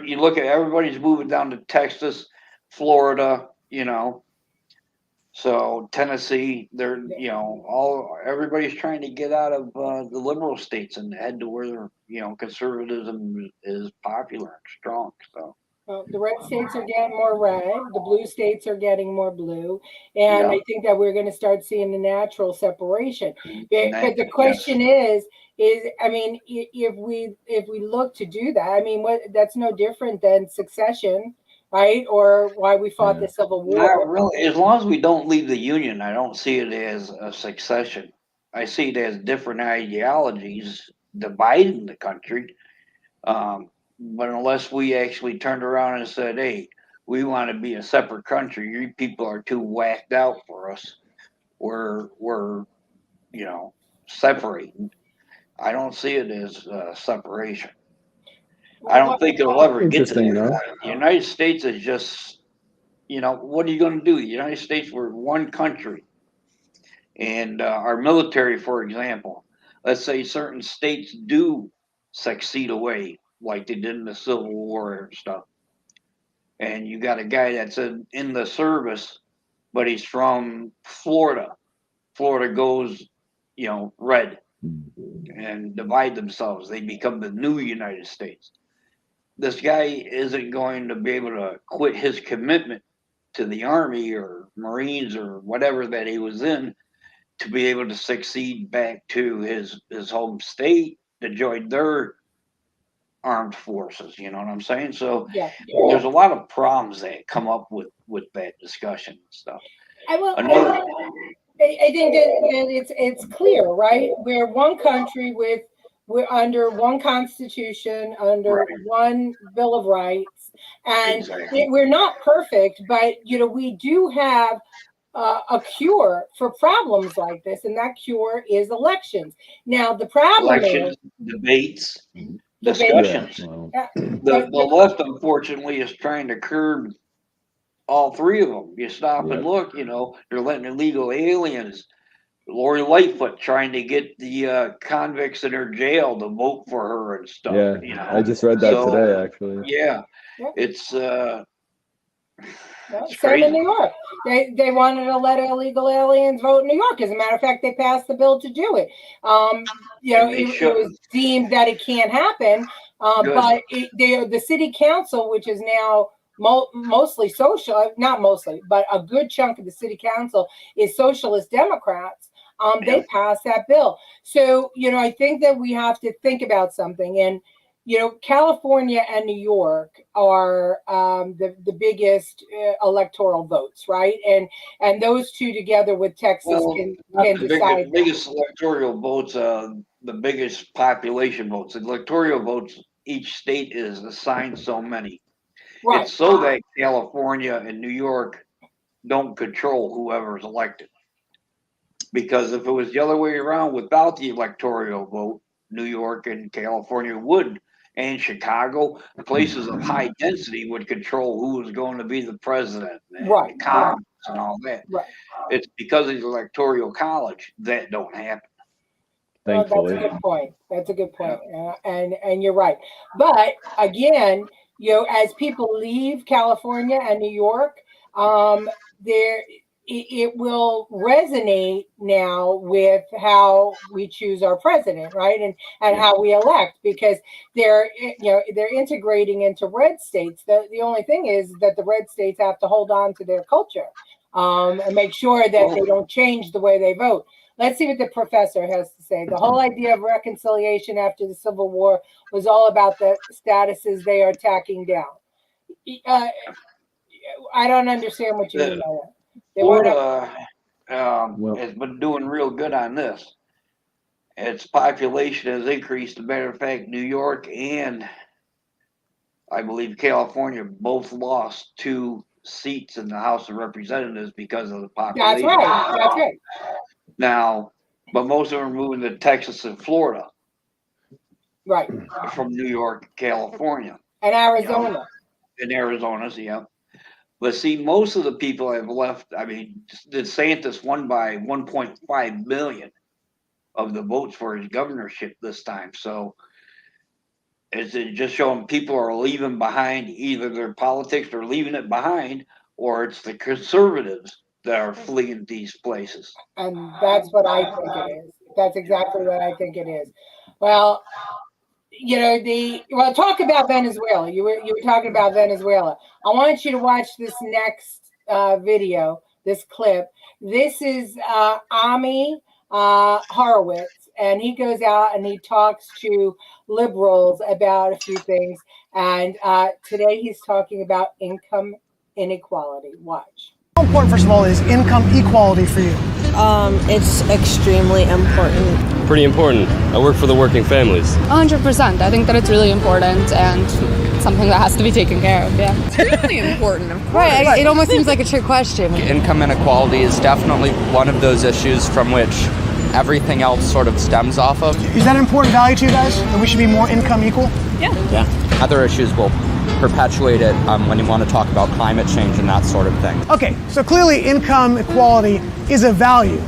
you look at everybody's moving down to Texas, Florida, so Tennessee, they're, everybody's trying to get out of the liberal states and head to where, conservatism is popular and strong. So. Well, the red states are getting more red. The blue states are getting more blue, and I think that we're going to start seeing the natural separation. But the question is I mean, if we look to do that, I mean, that's no different than succession, right? Or why we fought the Civil War. Not really. As long as we don't leave the Union, I don't see it as a succession. I see it as different ideologies dividing the country. But unless we actually turned around and said, hey, we want to be a separate country, you people are too whacked out for us. We're separating. I don't see it as separation. I don't think it'll ever get to that point. The United States is just, what are you going to do? The United States, we're one country. And our military, for example, let's say certain states do succeed away like they did in the Civil War and stuff. And you got a guy that's in the service, but he's from Florida. Florida goes, red and divide themselves. They become the new United States. This guy isn't going to be able to quit his commitment to the Army or Marines or whatever that he was in to be able to succeed back to his home state to join their armed forces. You know what I'm saying? So there's a lot of problems that come up with that discussion and stuff. I think that it's clear, right? We're one country we're under one constitution, under one Bill of Rights, and we're not perfect, but we do have a cure for problems like this, and that cure is elections. Now the problem is debates, discussions. The left, unfortunately, is trying to curb all three of them. You stop and look, they're letting illegal aliens. Lori Lightfoot trying to get the convicts in her jail to vote for her and stuff. Yeah, I just read that today, actually. Yeah, it's same in New York. They wanted to let illegal aliens vote in New York. As a matter of fact, they passed the bill to do it. It was deemed that it can't happen, but the city council, which is now mostly social, not mostly, but a good chunk of the city council is socialist Democrats. They passed that bill. So, I think that we have to think about something. And, California and New York are the biggest electoral votes, right? And those two together with Texas can decide. The biggest electoral votes, the biggest population votes. Electoral votes, each state is assigned so many. Right. It's so that California and New York don't control whoever's elected. Because if it was the other way around, without the electoral vote, New York and California would, and Chicago, places of high density would control who was going to be the president and the Congress and all that. Right. It's because of the electoral college that don't happen. Thankfully. That's a good point. That's a good point. And you're right. But again, as people leave California and New York, it will resonate now with how we choose our president, right? And how we elect, because they're integrating into red states. The only thing is that the red states have to hold on to their culture and make sure that they don't change the way they vote. Let's see what the professor has to say. The whole idea of reconciliation after the Civil War was all about the statuses they are tacking down. I don't understand what you mean by that. Florida has been doing real good on this. Its population has increased. As a matter of fact, New York and I believe California both lost 2 seats in the House of Representatives because of the population. That's right. That's right. Now, but most of them are moving to Texas and Florida. Right. From New York, California. And Arizona. In Arizona, yeah. But see, most of the people have left. I mean, DeSantis won by 1.5 million of the votes for his governorship this time. So it's just showing people are leaving behind either their politics, they're leaving it behind, or it's the conservatives that are fleeing these places. And that's what I think it is. That's exactly what I think it is. Well, talk about Venezuela. You were talking about Venezuela. I want you to watch this next video, this clip. This is Ami Horowitz, and he goes out and he talks to liberals about a few things. And today he's talking about income inequality. Watch. How important, first of all, is income equality for you? It's extremely important. Pretty important. I work for the working families. 100%. I think that it's really important and something that has to be taken care of, yeah. It's really important, of course. Right, It almost seems like a trick question. Income inequality is definitely one of those issues from which everything else sort of stems off of. Is that an important value to you guys, that we should be more income equal? Yeah. Other issues will perpetuate it when you want to talk about climate change and that sort of thing. Okay, so clearly income equality is a value.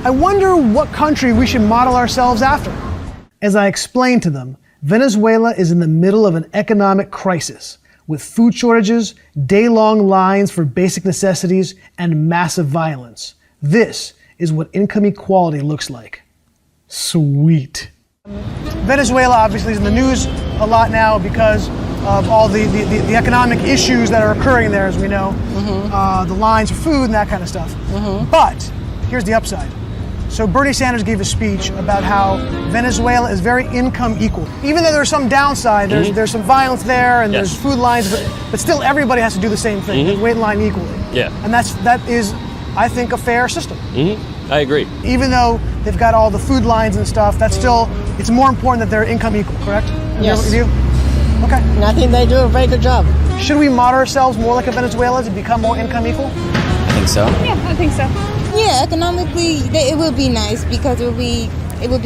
I wonder what country we should model ourselves after. As I explained to them, Venezuela is in the middle of an economic crisis with food shortages, day-long lines for basic necessities, and massive violence. This is what income equality looks like. Sweet. Venezuela obviously is in the news a lot now because of all the economic issues that are occurring there, as we know, the lines for food and that kind of stuff. But here's the upside. So Bernie Sanders gave a speech about how Venezuela is very income equal. Even though there's some downside, there's some violence there and there's food lines, but still everybody has to do the same thing, wait in line equally. Yeah. And that is, I think, a fair system. I agree. Even though they've got all the food lines and stuff, that's still, it's more important that they're income equal, correct? Yes. You? Okay. And I think they do a very good job. Should we model ourselves more like a Venezuela to become more income equal? I think so. Yeah, I think so. Yeah, economically, it would be nice because it would be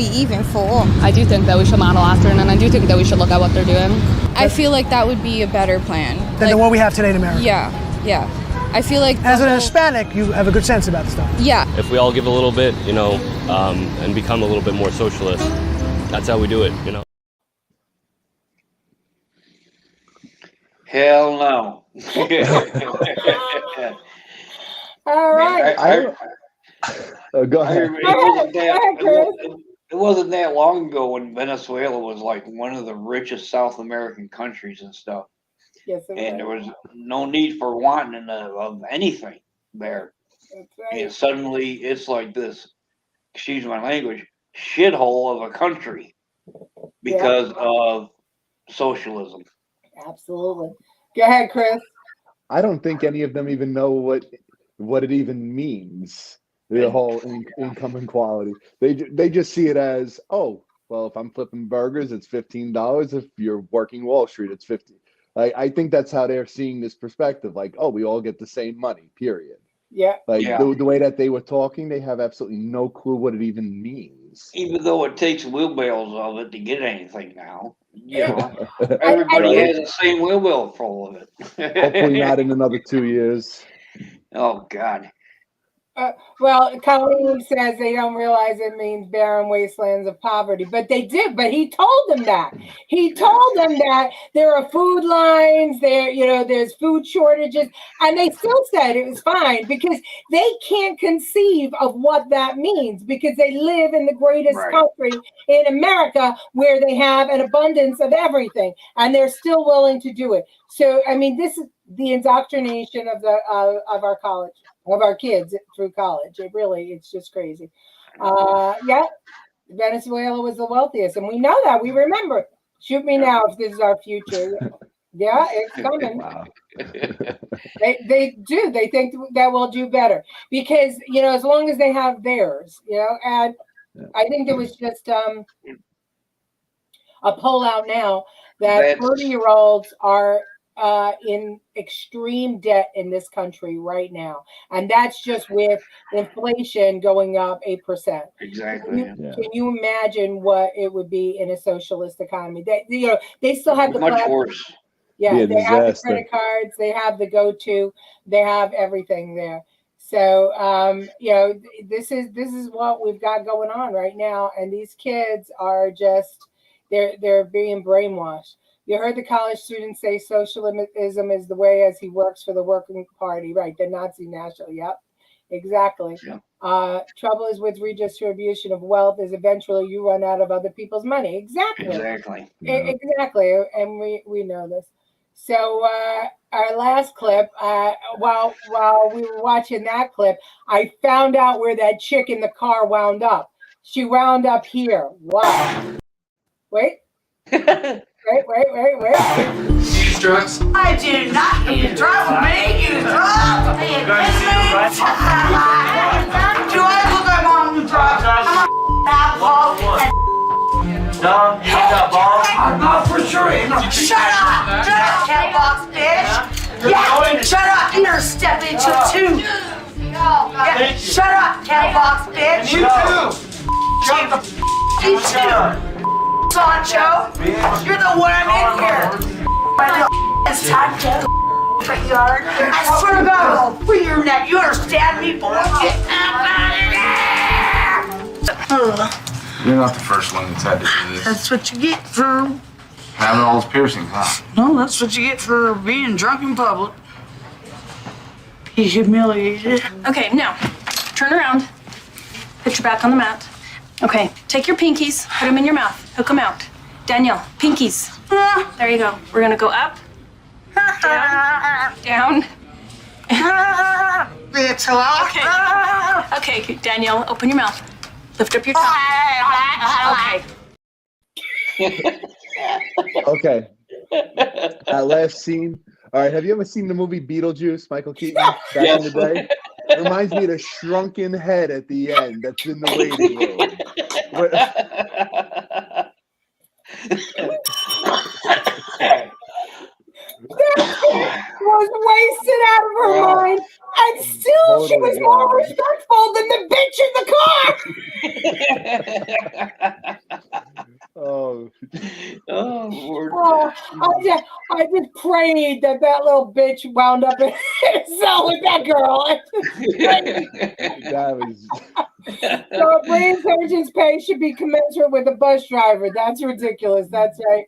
even for all. I do think that we should model after, and I do think that we should look at what they're doing. I feel like that would be a better plan. Than what we have today in America. Yeah. I feel like as an Hispanic, you have a good sense about the stuff. Yeah. If we all give a little bit, and become a little bit more socialist, that's how we do it, Hell no. All right. Go ahead. It wasn't that long ago when Venezuela was like one of the richest South American countries and stuff. Yes, and there was no need for wanting of anything there. That's right. And suddenly it's like this, excuse my language, shithole of a country because of socialism. Absolutely. Go ahead, Chris. I don't think any of them even know what it even means. The whole income inequality. They just see it as, oh, well, if I'm flipping burgers, it's $15. If you're working Wall Street, it's $50. I think that's how they're seeing this perspective. Like, oh, we all get the same money, period. Yeah. The way that they were talking, they have absolutely no clue what it even means. Even though it takes wheelbarrows of it to get anything now. Everybody has the same wheelbarrow full of it. Hopefully not in another 2 years. Oh, God. Well, Colleen says they don't realize it means barren wastelands of poverty, but they did. But he told them that. He told them that there are food lines, there's food shortages, and they still said it was fine because they can't conceive of what that means because they live in the greatest country in America where they have an abundance of everything, and they're still willing to do it. So, I mean, this is the indoctrination of our college. Of our kids through college. It's just crazy. Venezuela was the wealthiest, and we know that. We remember. Shoot me now if this is our future. Yeah, it's coming. Wow. They do. They think that we'll do better because as long as they have theirs, and I think there was just a poll out now that 30-year-olds are in extreme debt in this country right now, and that's just with inflation going up 8%. Exactly. Can you imagine what it would be in a socialist economy? They still have the much worse. Yeah, they have the credit cards, they have the go-to, they have everything there. So this is what we've got going on right now, and these kids are just they're being brainwashed. You heard the college students say socialism is the way as he works for the working party, right? The Nazi national. Yep, exactly. Yeah. Trouble is with redistribution of wealth is eventually you run out of other people's money. Exactly. Exactly. Exactly. And we know this. So our last clip, while we were watching that clip, I found out where that chick in the car wound up. She wound up here. Wow. Wait. Wait. Use drugs? I do not use drugs. Me use drugs. Do I look like I'm on drugs? I'm on alcohol and No, you got balls? I'm not for sure. Shut up! Shut up, cat box, bitch! Yeah, shut up! You're stepping into it too. Yeah, shut up, cat box, bitch! You too! Shut the you too! Sancho, you're the worm in here. It's time to the yard. I swear to God, I'll free your neck. You understand me, boy? Get out of here! You're not the first one that's had to do this. That's what you get for having all those piercings, huh? no. That's what you get for being drunk in public. Be humiliated. Okay, now turn around. Put your back on the mat. Okay, take your pinkies, put them in your mouth, hook them out. Danielle, pinkies. There you go. We're gonna go up, down. Bitch, hello? Okay, Danielle, open your mouth. Lift up your tongue. Okay. Okay. That last scene. All right. Have you ever seen the movie Beetlejuice, Michael Keaton, back in the day? It reminds me of the shrunken head at the end that's in the waiting room. Was wasted out of her mind, and still she was more respectful than the bitch in the car. Oh, Lord. I just prayed that little bitch wound up in a cell with that girl. that was. So a brain surgeon's pay should be commensurate with a bus driver. That's ridiculous. That's right.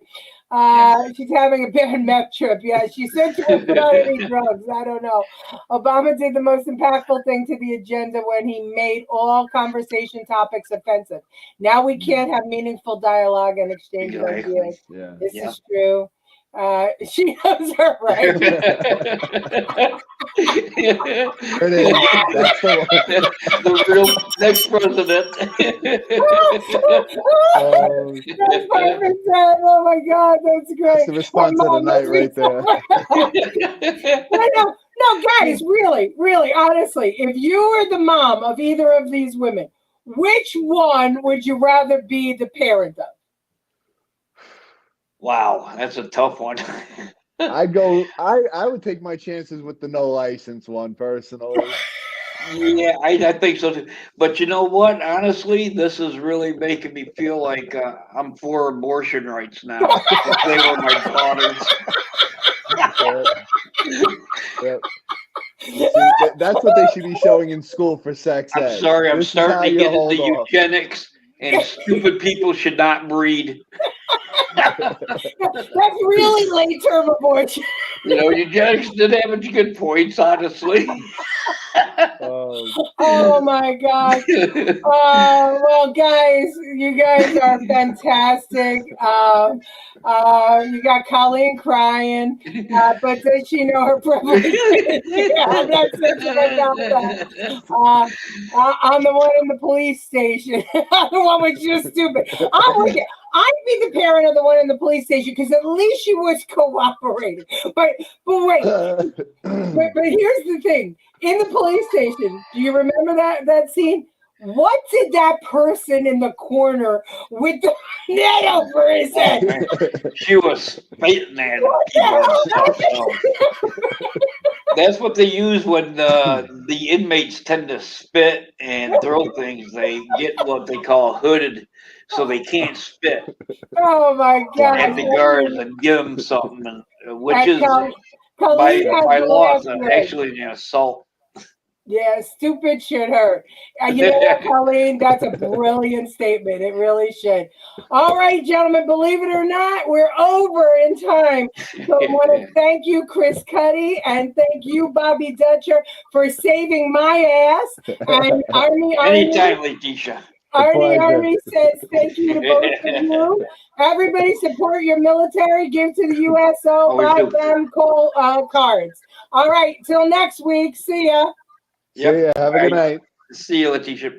She's having a bad meth trip. Yeah, she said she won't put on any drugs. I don't know. Obama did the most impactful thing to the agenda when he made all conversation topics offensive. Now we can't have meaningful dialogue and exchange of ideas. Yeah. This is true. She knows her, right? It is. That's the real next president. That's perfect, Dad. Oh my God, that's great. That's the response of the night right there. No, guys, really, honestly, if you were the mom of either of these women, which one would you rather be the parent of? Wow, that's a tough one. I would take my chances with the no license one personally. Yeah, I think so too. But you know what? Honestly, this is really making me feel like I'm for abortion rights now. If they were my daughters. Yep. See, that's what they should be showing in school for sex ed. I'm sorry, I'm This is how starting to you get hold into off. eugenics, and stupid people should not breed. That's really late term abortion. You know, eugenics did have its good points, honestly. Oh my God. Well, guys, you guys are fantastic. You got Colleen crying, but does she know her privilege? Yeah, I'm not searching about that. I'm the one in the police station. I'm the one with just stupid. I'd be the parent of the one in the police station because at least she was cooperating. But wait, but here's the thing. In the police station, do you remember that scene? What did that person in the corner with the net over his head? She was spitting at people. That's what they use when the inmates tend to spit and throw things. They get what they call hooded, so they can't spit. Oh my God! At the guards and give them something, which is Colleen has by the law last word. actually an assault. Yeah, stupid should hurt. You know what, Colleen? That's a brilliant statement. It really should. All right, gentlemen, believe it or not, we're over in time. So I want to thank you, Chris Cuddy, and thank you, Bobby Dutcher, for saving my ass. And Anytime, Leticia. Arnie says thank you to both of you. Everybody support your military. Give to the USO. Buy them cards. All right, till next week. See ya. Yep. See ya. Have a good night. See you, Leticia.